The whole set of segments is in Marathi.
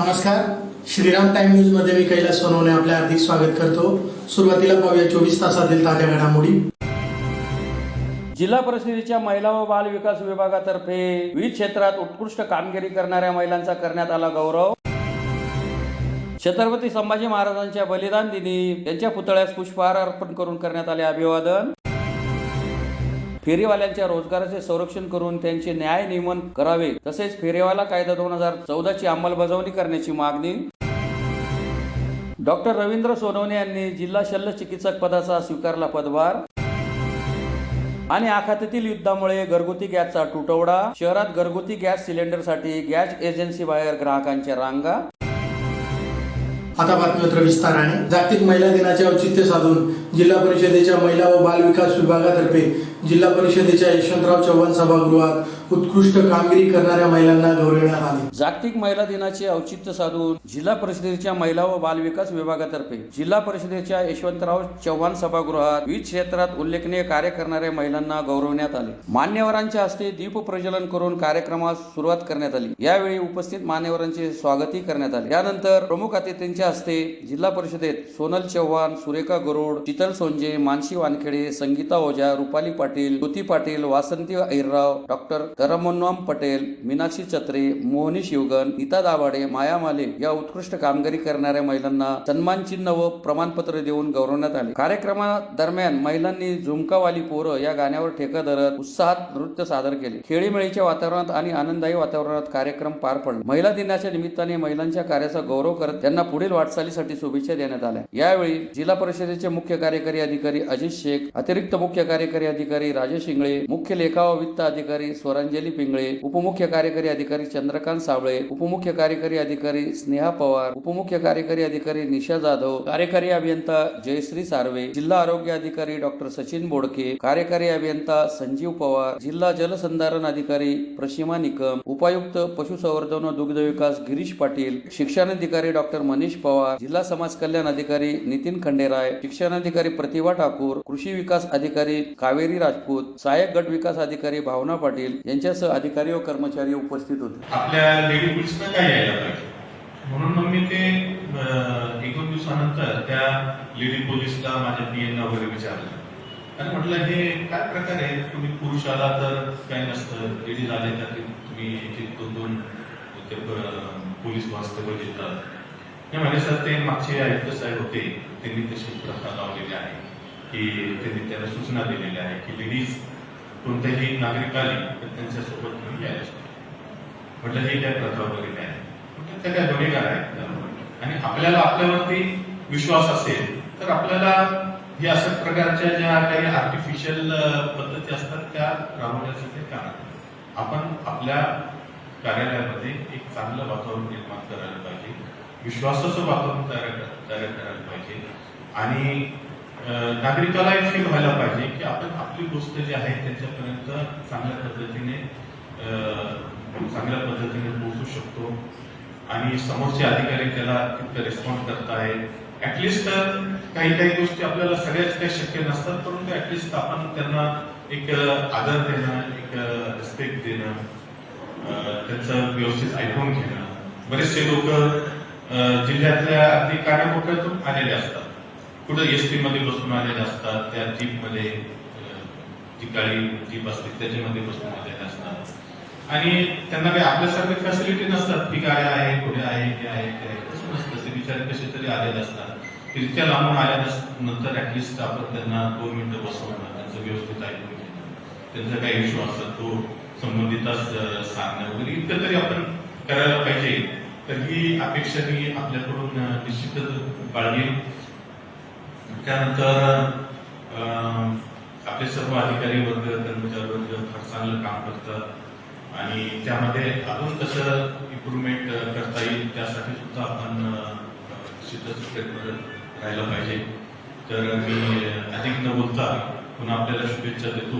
नमस्कार, श्रीराम टाइम न्यूज मध्ये मी कैलास सोनवणे आपले हार्दिक स्वागत करतो। सुरुवातीला पाहूया 24 तासातील ताज्या घडामोडी। जिल्हा परिषदेच्या महिला व बाल विकास विभागातर्फे विविध क्षेत्रात उत्कृष्ट कामगिरी करणाऱ्या महिलांचा करण्यात आला गौरव। छत्रपती संभाजी महाराजांच्या बलिदान दिनी त्यांच्या पुतळ्यास पुष्पहार अर्पण करून करण्यात आले अभिवादन। फेरीवाल्यांच्या रोजगाराचे संरक्षण करून त्यांचे न्याय नियमन करावे, तसेच फेरीवाला कायदा 2014 ची अंमलबजावणी करण्याची मागणी। डॉक्टर रवींद्र सोनवणे यांनी जिल्हा शल्य चिकित्सक पदाचा स्वीकारला पदभार। आणि आखातातील युद्धामुळे घरगुती गॅसचा तुटवडा, शहरात घरगुती गॅस सिलेंडरसाठी गॅस एजन्सी बाहेर ग्राहकांच्या रांगा। आता बातमीपत्र विस्ताराने। जागतिक महिला दिनाचे औचित्य साधून जिल्हा परिषदेच्या महिला व बाल विकास विभागातर्फे जिल्हा परिषदेच्या यशवंतराव चव्हाण सभागृहात उत्कृष्ट कामगिरी करणाऱ्या महिलांना गौरवण्यात आले। जागतिक महिला दिनाचे औचित्य साधून जिल्हा परिषदेच्या महिला व बाल विकास विभागातर्फे जिल्हा परिषदेच्या यशवंतराव चव्हाण सभागृहात विविध क्षेत्रात उल्लेखनीय कार्य करणाऱ्या महिलांना गौरवण्यात आले। मान्यवरांच्या हस्ते दीप प्रज्वलन करून कार्यक्रमास सुरुवात करण्यात आली। यावेळी उपस्थित मान्यवरांचे स्वागतही करण्यात आले। यानंतर प्रमुख अतिथींच्या हस्ते जिल्हा परिषदेत सोनल चव्हाण, सुरेखा गरुड, शीतल सोंजे, मानसी वानखेडे, संगीता ओझा, रुपाली पाटील, ज्योती पाटील, वासंती अहिरराव, डॉक्टर तरमन्नम पटेल, मीनाक्षी चत्रे, मोहनी शिवगण, नीता दाभाडे, माया माले या उत्कृष्ट कामगिरी करणाऱ्या महिलांना सन्मान चिन्ह व प्रमाणपत्र देऊन गौरवण्यात आले। कार्यक्रमादरम्यान महिलांनी झुमकावाली पोरं या गाण्यावर ठेका धरत उत्साहात नृत्य सादर केले। खेळीमेळीच्या वातावरणात आणि आनंददायी वातावरणात कार्यक्रम पार पडला। महिला दिनाच्या निमित्ताने महिलांच्या कार्याचा गौरव करत त्यांना पुढील वाटचालीसाठी शुभेच्छा देण्यात आल्या। यावेळी जिल्हा परिषदेचे मुख्य कार्यकारी अधिकारी अजित शेख, अतिरिक्त मुख्य कार्यकारी अधिकारी राजेश इंगळे, मुख्य लेखा व वित्त अधिकारी स्वरांजली पिंगळे, उपमुख्य कार्यकारी अधिकारी चंद्रकांत सावळे, उपमुख्य कार्यकारी अधिकारी स्नेहा पवार, उपमुख्य कार्यकारी अधिकारी निशा जाधव, कार्यकारी अभियंता जयश्री सार्वे, जिल्हा आरोग्य अधिकारी डॉक्टर सचिन बोडके, कार्यकारी अभियंता संजीव पवार, जिल्हा जलसंधारण अधिकारी प्रशिमा निकम, उपायुक्त पशुसंवर्धन व दुग्ध विकास गिरीश पाटील, शिक्षणाधिकारी डॉक्टर मनीष पवार, जिल्हा समाज कल्याण अधिकारी नितीन खंडेराय, शिक्षणाधिकारी प्रतिभा ठाकूर, कृषी विकास अधिकारी कावेरी राजपूत, सहाय्यक गट विकास अधिकारी भावना पाटील यांच्यासह अधिकारी व कर्मचारी उपस्थित होते। आपल्या लेडी पोलिसला काय यायला पाहिजे म्हणून मग मी ते 1-2 दिवसानंतर त्या लेडी पोलिसला माझ्या पीएन वगैरे विचारलं आणि म्हटलं हे काय प्रकार आहे, तुम्ही पुरुष आला तर काय नसतं, लेडीज आले तर तुम्ही 1-2 पोलीस कॉन्स्टेबल येतात। हे म्हणे सर ते मागचे आयुक्त साहेब होते त्यांनी तशी प्रथा लावलेली आहे की त्यांनी त्याला सूचना दिलेल्या आहे की लेडीज कोणत्याही नागरिक आली तर त्यांच्यासोबत घेऊन यायला। म्हटलं हे काय प्रथा वगैरे काय म्हटलं त्या काय गुन्हेगार आहेत आणि आपल्याला आपल्यावरती विश्वास असेल तर आपल्याला हे अशा प्रकारच्या ज्या काही आर्टिफिशियल पद्धती असतात त्या राबवण्यासाठी काम आपण आपल्या कार्यालयामध्ये एक चांगलं वातावरण निर्माण करायला पाहिजे, विश्वासाचं वातावरण तयार करायला पाहिजे आणि नागरिकालाही फील व्हायला पाहिजे की आपण आपली गोष्ट जी आहे त्यांच्यापर्यंत चांगल्या पद्धतीने पोहोचू शकतो आणि समोरचे अधिकारी त्याला तितकं रिस्पॉन्ड करतायत। ऍटलिस्ट काही गोष्टी आपल्याला सगळ्याच काही शक्य नसतात, परंतु ऍटलिस्ट आपण त्यांना एक आदर देणं, एक रिस्पेक्ट देणं, त्यांचं व्यवस्थित ऐकून घेणं। बरेचसे लोक जिल्ह्यातल्या अगदी कानाकोपऱ्यातून आलेले असतात, कुठे एसटी मध्ये बसून आलेले असतात, त्या जीप मध्ये जी काळी जीप असते त्याच्यामध्ये बसून आलेले असतात आणि त्यांना काही आपल्यासारखे फॅसिलिटी नसतात की काय आहे, कुठे आहे, हे आहे, ते आहे, तसं नसतं। ते बिचारे कसे तरी आलेले असतात, इतक्या लांबून आल्यानंतर ऍटलिस्ट आपण त्यांना 2 मिनिटं बसवणं, त्यांचं व्यवस्थित ऐकून घेणं, त्यांचा काही इश्यू असतात तो संबंधितास सांगणं वगैरे इतकं तरी आपण करायला पाहिजे। तर ही अपेक्षा मी आपल्याकडून निश्चितच बाळगेन। त्यानंतर आपले सर्व अधिकारी वर्ग, कर्मचारी वर्ग फार चांगलं काम करतात आणि त्यामध्ये अजून कसं इम्प्रूव्हमेंट करता येईल त्यासाठी सुद्धा आपण निश्चितच प्रयत्न राहायला पाहिजे। तर मी अधिक न बोलता पुन्हा आपल्याला शुभेच्छा देतो।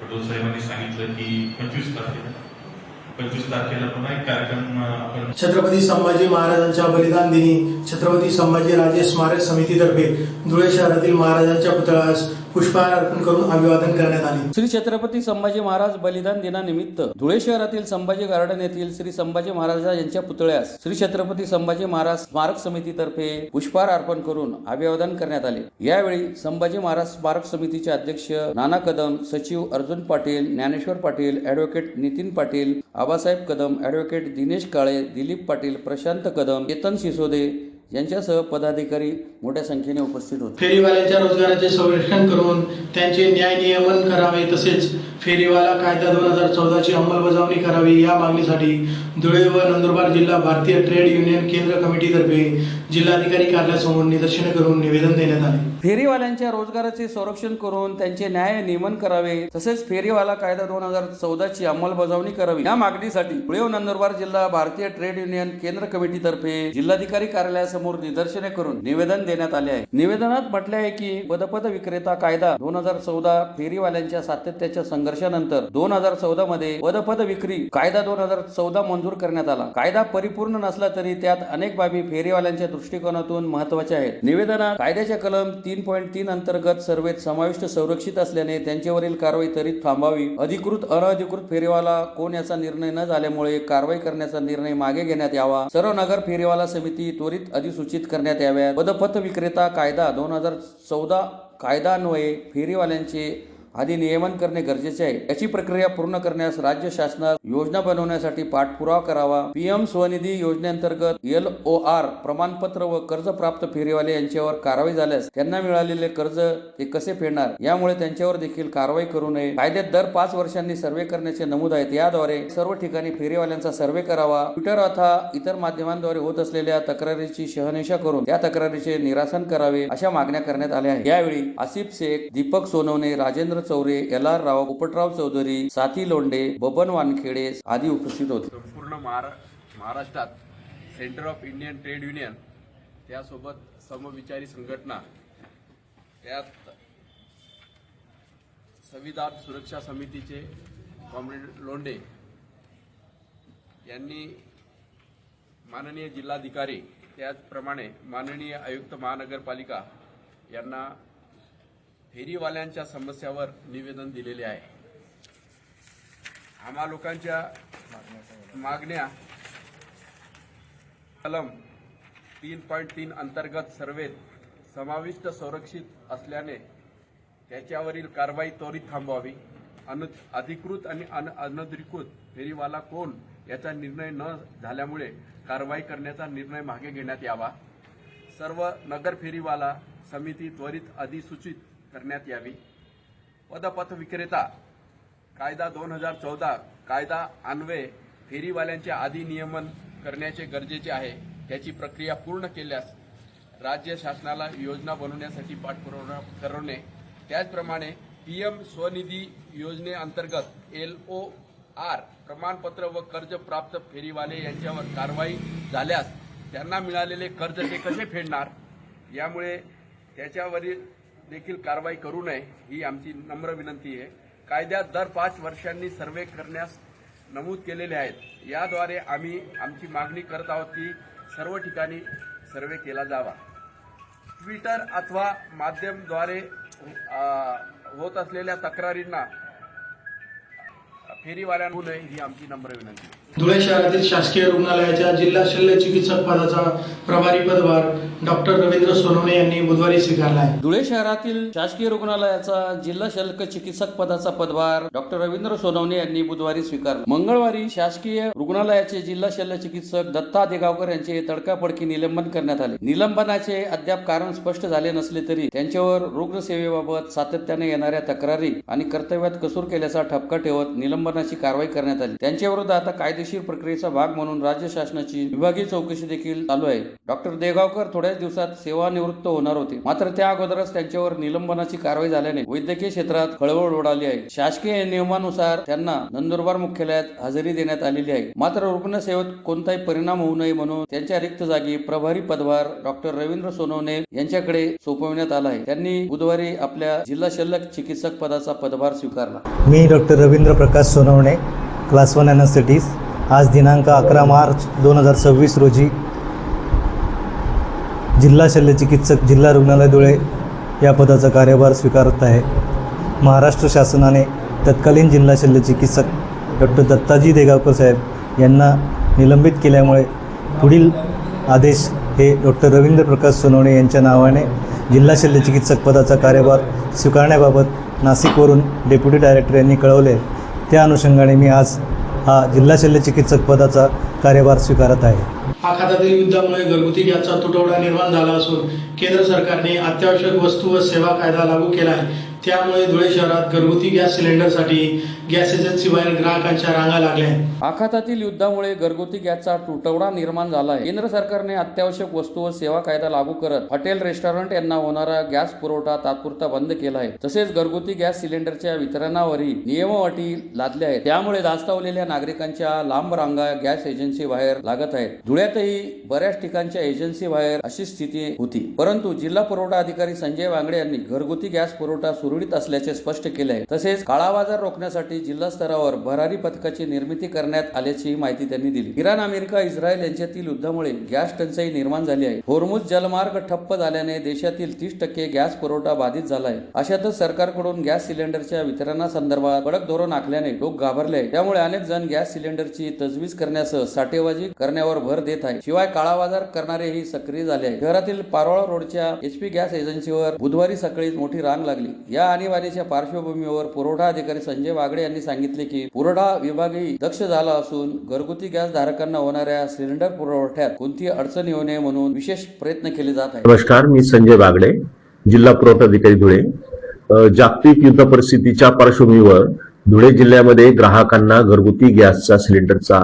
पटोल साहेबांनी सांगितलं की 25 तारखेला पुन्हा एक कार्यक्रम आपण छत्रपती संभाजी महाराजांच्या बलिदान दिनी छत्रपती संभाजी राजे स्मारक समितीतर्फे धुळे शहरातील महाराजांच्या पुतळ्यास पुष्पहार अर्पण करून अभिवादन करण्यात आले। श्री छत्रपती संभाजी महाराज बलिदान दिनानिमित्त धुळे शहरातील संभाजी गार्डन येथील श्री संभाजी महाराज यांच्या पुतळ्यास श्री छत्रपती संभाजी महाराज स्मारक समितीतर्फे पुष्पहार अर्पण करून अभिवादन करण्यात आले। यावेळी संभाजी महाराज स्मारक समितीचे अध्यक्ष नाना कदम, सचिव अर्जुन पाटील, ज्ञानेश्वर पाटील, ॲडव्होकेट नितीन पाटील, आबासाहेब कदम, ॲडव्होकेट दिनेश काळे, दिलीप पाटील, प्रशांत कदम, केतन सिसोदे यांच्यासह पदाधिकारी मोठ्या संख्येने उपस्थित होते। फेरीवाल्यांच्या रोजगाराचे संरक्षण करून त्यांचे न्याय नियमन करावे तसेच फेरीवाला कायदा 2014ची अंमलबजावणी करावी या मागणीसाठी धुळे व नंदुरबार जिल्हा भारतीय ट्रेड युनियन केंद्र कमिटीतर्फे जिल्हाधिकारी कार्यालयासमोर निदर्शने करून निवेदन देण्यात आले। फेरीवाल्यांच्या रोजगाराचे संरक्षण करून त्यांचे न्याय नियमन करावे तसेच फेरीवाला कायदा 2014ची अंमलबजावणी करावी या मागणीसाठी धुळे व नंदुरबार जिल्हा भारतीय ट्रेड युनियन केंद्र कमिटीतर्फे जिल्हाधिकारी कार्यालयासमोर निदर्शने करून निवेदन देण्यात आले आहे। निवेदनात म्हटले आहे की पदपथ विक्रेता कायदा 2014 फेरीवाल्यांच्या सातत्याच्या संघर्षानंतर 2014 मध्ये पदपथ विक्री कायदा 2014 मंजूर करण्यात आला। कायदा परिपूर्ण नसला तरी त्यात अनेक बाबी फेरीवाल्यांच्या दृष्टिकोनातून महत्त्वाच्या आहेत। निवेदनात कायद्याच्या कलम 3.3 अंतर्गत सर्वेत समाविष्ट संरक्षित असल्याने त्यांच्यावरील कारवाई त्वरित थांबावी। अधिकृत अनधिकृत फेरीवाला कोण याचा निर्णय न झाल्यामुळे कारवाई करण्याचा निर्णय मागे घेण्यात यावा। सर्व नगर फेरीवाला समिती त्वरित अधिसूचित करण्यात याव्यात। पदपथ विक्रेता कायदा 2014 कायद्यान्वये फेरीवाल्यांचे आधी नियमन करणे गरजेचे आहे। याची प्रक्रिया पूर्ण करण्यास राज्य शासनास योजना बनवण्यासाठी पाठपुरावा करावा। पीएम स्वनिधी योजनेअंतर्गत LOR प्रमाणपत्र व कर्ज प्राप्त फेरीवाले यांच्यावर कारवाई झाल्यास त्यांना मिळालेले कर्ज ते कसे फेडणार यामुळे त्यांच्यावर देखील कारवाई करू नये। कायद्यात दर 5 वर्षांनी सर्वे करण्याचे नमूद आहेत। याद्वारे सर्व ठिकाणी फेरीवाल्यांचा सर्वे करावा। ट्विटर अथवा इतर माध्यमांद्वारे होत असलेल्या तक्रारीची शहानिशा करून त्या तक्रारीचे निरासन करावे अशा मागण्या करण्यात आल्या आहेत। यावेळी आसिफ शेख, दीपक सोनवणे, राजेंद्र चौरे, LR राव, पोपटराव चौधरी, साथी लोंढे, बबन वानखेडे आदी उपस्थित होते। संपूर्ण महाराष्ट्रात centre of Indian trade union त्यासोबत समविचारी संघटना त्यात संविधान सुरक्षा समितीचे कॉम्रेड लोंढे यांनी माननीय जिल्हाधिकारी त्याचप्रमाणे माननीय आयुक्त महानगरपालिका यांना फेरीवाल्यांच्या समस्यावर निवेदन दिलेले आहे। आम्हा लोकांच्या मागण्या कलम 3.3 अंतर्गत सर्वेत समाविष्ट संरक्षित असल्याने त्याच्यावरील कारवाई त्वरित थांबवावी। अधिकृत आणि अनधिकृत फेरीवाला कोण याचा निर्णय न झाल्यामुळे कारवाई करण्याचा निर्णय मागे घेण्यात यावा। सर्व नगर फेरीवाला समिती त्वरित अधिसूचित करण्यात यावी। पदपथ विक्रेता कायदा 2014 कायदा अन्वये फेरीवाल्यांचे आधी नियमन करण्याचे गरजेचे आहे। त्याची प्रक्रिया पूर्ण केल्यास राज्य शासनाला योजना बनवण्यासाठी पाठपुरावा करणे। त्याचप्रमाणे पीएम स्वनिधी योजनेअंतर्गत LOR प्रमाणपत्र व कर्ज प्राप्त फेरीवाले यांच्यावर कारवाई झाल्यास त्यांना मिळालेले कर्ज ते कसे फेडणार यामुळे त्याच्यावरील देखील कारवाई करू नये ही आमची नम्र विनंती आहे। कायद्यात दर 5 वर्षांनी सर्वे करण्यास नमूद केलेले आहेत। याद्वारे आम्ही आमची मागणी करत आहोत की सर्व ठिकाणी सर्वे केला जावा। ट्विटर अथवा माध्यमद्वारे होत असलेल्या तक्रारींना फेरीवाल्यांना होऊ नये ही आमची नम्र विनंती आहे। धुळे शहरातील शासकीय रुग्णालयाच्या जिल्हा शल्य चिकित्सक पदाचा प्रभारी पदभार डॉक्टर रवींद्र सोनवणे यांनी बुधवारी स्वीकारला आहे। धुळे शहरातील शासकीय रुग्णालयाचा जिल्हा शल्य चिकित्सक पदाचा पदभार डॉक्टर रवींद्र सोनवणे यांनी बुधवारी स्वीकारला। मंगळवारी शासकीय रुग्णालयाचे जिल्हा शल्य चिकित्सक दत्ता देगावकर यांचे तडकाफडकी निलंबन करण्यात आले। निलंबनाचे अद्याप कारण स्पष्ट झाले नसले तरी त्यांच्यावर रुग्णसेवेबाबत सातत्याने येणाऱ्या तक्रारी आणि कर्तव्यात कसूर केल्याचा ठपका ठेवत निलंबनाची कारवाई करण्यात आली। त्यांच्याविरुद्ध आता कायदेशीर प्रक्रियेचा भाग म्हणून राज्य शासनाची विभागीय चौकशी देखील चालू आहे। डॉक्टर देगावकर थोड्याच दिवसात सेवानिवृत्त होणार होते, मात्र त्या अगोदरच त्यांच्यावर निलंबनाची कारवाई झाल्याने वैद्यकीय क्षेत्रात खळबळ उडाली आहे। शासकीय नियमानुसार त्यांना नंदुरबार मुख्यालयात हजेरी देण्यात आलेली आहे, मात्र रुग्णसेवेत कोणताही परिणाम होऊ नये म्हणून त्यांच्या रिक्त जागी प्रभारी पदभार डॉक्टर रवींद्र सोनवणे यांच्याकडे सोपविण्यात आला आहे। त्यांनी बुधवारी आपल्या जिल्हा शल्य चिकित्सक पदाचा पदभार स्वीकारला। मी डॉक्टर रवींद्र प्रकाश सोनवणे, क्लास 1 एनेस्थेटिक्स। आज दिनांक 11 मार्च 2026 रोजी जिल्हा शल्यचिकित्सक जिल्हा रुग्णालय धुळे या पदाचा कार्यभार स्वीकारत आहे. महाराष्ट्र शासनाने तत्कालीन जिल्हा शल्यचिकित्सक डॉक्टर दत्ताजी देगावकर साहेब यांना निलंबित केल्यामुळे पुढील आदेश हे डॉक्टर रवींद्र प्रकाश सोनवणे यांच्या नावाने जिल्हा शल्यचिकित्सक पदाचा कार्यभार स्वीकारण्याबाबत नाशिकवरून डेप्युटी डायरेक्टर यांनी कळवले. त्या अनुषंगाने मी आज हा जिल्हा शल्यचिकित्सक पदाचा कार्यभार स्वीकारत आहे. आखातातील युद्धामुळे घरगुती गॅसचा तुटवडा निर्माण झाला असून केंद्र सरकारने अत्यावश्यक वस्तू व सेवा कायदा लागू केला आहे. त्यामुळे धुळे शहरात घरगुती गॅस सिलेंडरसाठी गॅस एजन्सी बाहेर ग्राहकांच्या रांगा लागल्या आहेत. आखातातील युद्धामुळे घरगुती गॅसचा तुटवडा निर्माण झाला आहे. केंद्र सरकारने अत्यावश्यक वस्तू व सेवा कायदा लागू करत हॉटेल रेस्टॉरंट यांना होणारा गॅस पुरवठा तात्पुरता बंद केला आहे. तसेच घरगुती गॅस सिलेंडरच्या वितरणावरही नियम व अटी लादल्या आहेत. त्यामुळे धास्तावलेल्या नागरिकांच्या लांब रांगा गॅस एजन्सी बाहेर लागत आहेत. धुळ्यातही बऱ्याच ठिकाणच्या एजन्सी बाहेर अशी स्थिती होती. परंतु जिल्हा पुरवठा अधिकारी संजय वांगडे यांनी घरगुती गॅस पुरवठा सुरळीत असल्याचे स्पष्ट केले आहे. तसेच काळा बाजार रोखण्यासाठी जिल्हा स्तरावर भरारी पथकाची निर्मिती करण्यात आल्याची माहिती त्यांनी दिली. इराण, अमेरिका, इस्रायल यांच्यातील युद्धामुळे गॅस टंचाई निर्माण झाली आहे. होर्मुझ जलमार्ग ठप्प झाल्याने देशातील 30% गॅस पुरवठा बाधित झाला आहे. अशातच सरकारकडून गॅस सिलेंडरच्या वितरणासंदर्भात कडक धोरण आखल्याने लोक घाबरले आहे. त्यामुळे अनेक जण गॅस सिलेंडरची तजवीज करण्यासह साठेबाजी करण्यावर भर देत आहे. शिवाय काळा बाजार करणारेही सक्रिय झाले आहे. शहरातील पारोळा रोडच्या HP गॅस एजन्सीवर बुधवारी सकाळी मोठी रांग लागली. या आणीबाणीच्या पार्श्वभूमीवर पुरवठा अधिकारी संजय वागडे यांनी सांगितले की पुरवठा विभागही दक्ष झाला असून घरगुती गॅस धारकांना होणाऱ्या सिलेंडर पुरवठ्यात कोणतीही अडचण येऊ नये म्हणून विशेष प्रयत्न केले जात आहेत. नमस्कार, मी संजय वागडे, जिल्हा पुरवठा अधिकारी धुळे. जागतिक युद्ध परिस्थितीच्या पार्श्वभूमीवर धुळे जिल्ह्यामध्ये ग्राहकांना घरगुती गॅसचा सिलेंडरचा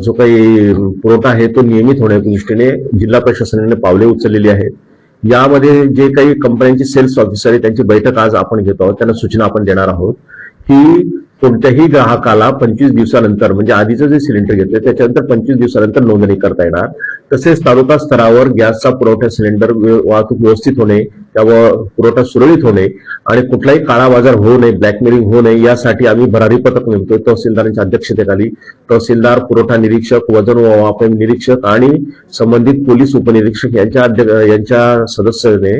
जो काही पुरवठा आहे तो नियमित होण्याच्या दृष्टीने जिल्हा प्रशासनाने पावले उचललेली आहेत. यामध्ये जे काही कंपन्यांचे सेल्स ऑफिसर आहेत त्यांची बैठक आज आपण घेतो आहोत. त्यांना सूचना आपण देणार आहोत की कोणत्याही ग्राहकाला 25 दिवसानंतर, म्हणजे आधीचं जे सिलेंडर घेतलं त्याच्यानंतर 25 दिवसानंतर नोंदणी करता येणार. तसेच तालुका स्तरावर गॅसचा पुरवठा सिलेंडर वाहतूक व्यवस्थित होणे, त्यावर पुरवठा सुरळीत होणे आणि कुठलाही काळा बाजार होऊ नये, ब्लॅकमेलिंग होऊ नये यासाठी आम्ही भरारी पथक नेमतोय. तहसीलदारांच्या अध्यक्षतेखाली तहसीलदार, पुरवठा निरीक्षक, वजन व मापन निरीक्षक आणि संबंधित पोलीस उपनिरीक्षक यांच्या सदस्याने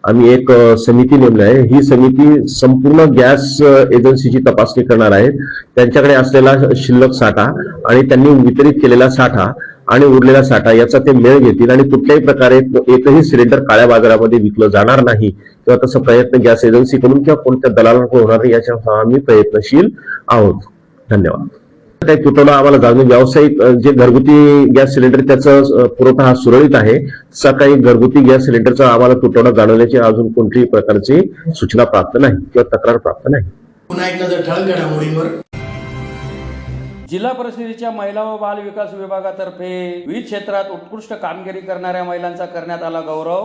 आम्ही एक समिती नेमली आहे. ही समिती संपूर्ण गॅस एजन्सीची तपासणी करणार आहे. त्यांच्याकडे असलेला शिल्लक साठा आणि त्यांनी वितरित केलेला साठा आणि उरलेला साठा याचा ते मेळ घेतील आणि कुठल्याही प्रकारे एकही सिलेंडर काळ्या बाजारामध्ये विकलं जाणार नाही किंवा तसं प्रयत्न गॅस एजन्सीकडून किंवा कोणत्या दलालांकडून होणार नाही याच्या आम्ही प्रयत्नशील आहोत. धन्यवाद. काही तुटवडा आम्हाला जाणून, व्यावसायिक जे घरगुती गॅस सिलेंडर त्याचा पुरवठा हा सुरळीत आहे. तसा काही घरगुती गॅस सिलेंडरचा आम्हाला तुटवडा जाणवण्याची अजून कोणतीही प्रकारची सूचना प्राप्त नाही किंवा तक्रार प्राप्त नाही. पुन्हा एक नजर ठळक घडामोडींवर. जिल्हा परिषदेच्या महिला व बाल विकास विभागातर्फे विविध क्षेत्रात उत्कृष्ट कामगिरी करणाऱ्या महिलांचा करण्यात आला गौरव.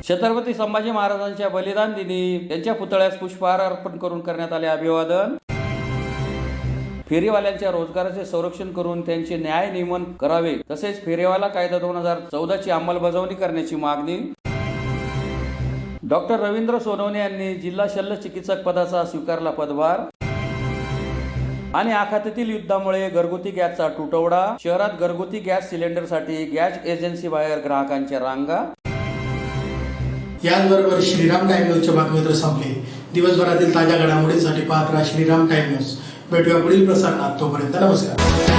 छत्रपती संभाजी महाराजांच्या बलिदान दिनी त्यांच्या पुतळ्यास पुष्पहार अर्पण करून करण्यात आले अभिवादन. फेरीवाल्यांच्या रोजगाराचे संरक्षण करून त्यांचे न्याय नियमन करावे, तसेच फेरीवाला कायदा 2014 ची अंमलबजावणी करण्याची मागणी. डॉक्टर रवींद्र सोनवणे यांनी जिल्हा शल्य चिकित्सक पदाचा स्वीकारला पदभार. आणि आखातातील युद्धामुळे घरगुती गॅसचा तुटवडा, शहरात घरगुती गॅस सिलेंडरसाठी गॅस एजन्सी बाहेर ग्राहकांच्या रांगा. याचबरोबर श्रीराम टाइम न्यूजच्या बातमी तर संपले. दिवसभरातील ताज्या घडामोडींसाठी पाहत राहा श्रीराम टाइम न्यूज. भेटूया पुढील प्रसारणात. तोपर्यंत नमस्कार.